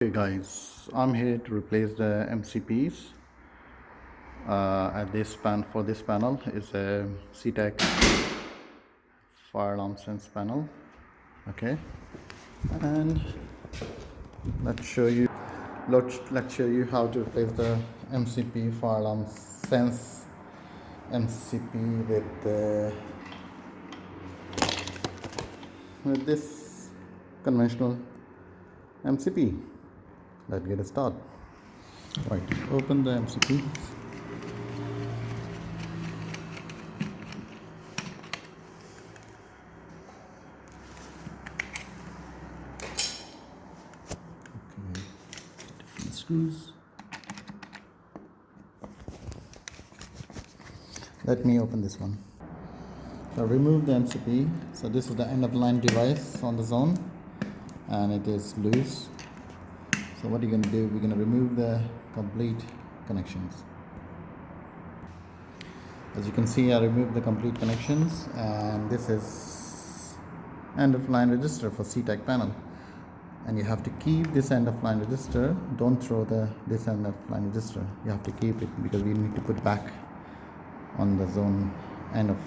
Hey guys, I'm here to replace the MCPs. At this for this panel is a CTEC fire alarm sense panel. Okay, and let's show you how to replace the MCP fire alarm sense MCP with this conventional MCP. Let's get a start. Right, open the MCP. Okay, different screws. Let me open this one. So remove the MCP. So this is the end of line device on the zone, and it is loose. So what you're going to do, we're going to remove the complete connections. As you can see, I removed the complete connections, and this is end of line resistor for CTEC panel. And you have to keep this end of line resistor. Don't throw this end of line resistor. You have to keep it because we need to put back on the zone end of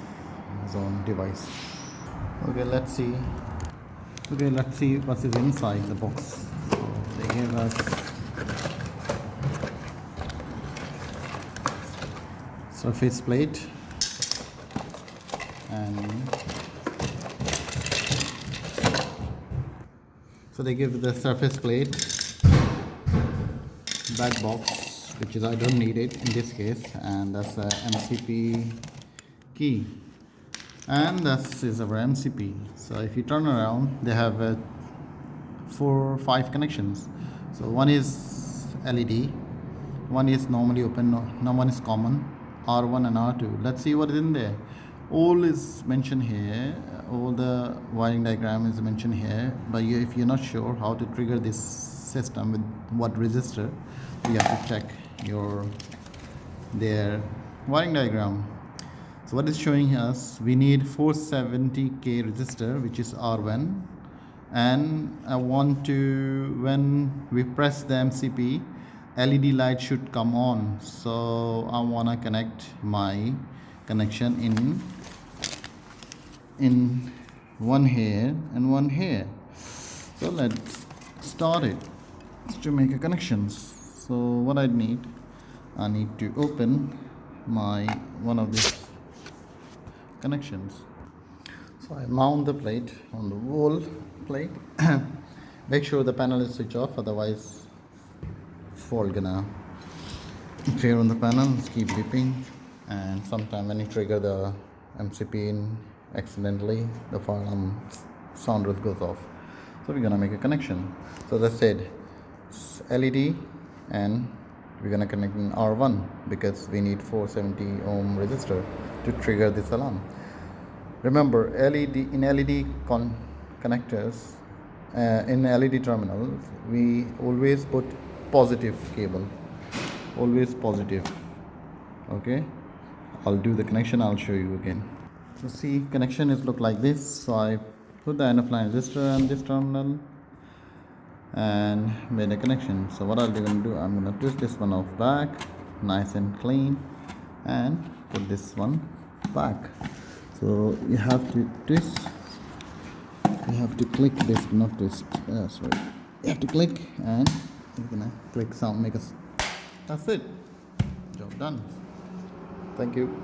zone device. Okay, let's see what is inside the box. They gave us surface plate and so they give the surface plate, back box, which is I don't need it in this case, and that's a MCP key, and this is our MCP. So if you turn around, they have 4 or 5 connections. So one is LED, one is normally open, no one is common, R1 and R2. Let's see what is in there. All is mentioned here, all the wiring diagram is mentioned here, but if you're not sure how to trigger this system with what resistor, you have to check their wiring diagram. So what is showing us, we need 470k resistor, which is R1, and I want to, when we press the MCP, LED light should come on. So I want to connect my connection in one here and one here. So let's start it to make a connections. So what I need to open my one of these connections. So I mount the plate on the wall plate. Make sure the panel is switched off, otherwise fault gonna appear on the panel. Keep beeping, and sometime when you trigger the MCP in accidentally, the fire alarm sound goes off. So we're gonna make a connection. So as I said, LED, and we're gonna connect in R1 because we need 470 ohm resistor to trigger this alarm. Remember, in LED connectors, in LED terminals, we always put positive cable, always positive. Okay, I'll do the connection, I'll show you again. So see, connection is look like this. So I put the end of line resistor on this terminal and made a connection. So what I'm going to do, I'm going to twist this one off back, nice and clean, and put this one back. So you have to twist, you have to click this, not twist, sorry, you have to click, and you're gonna click sound, that's it, job done. Thank you.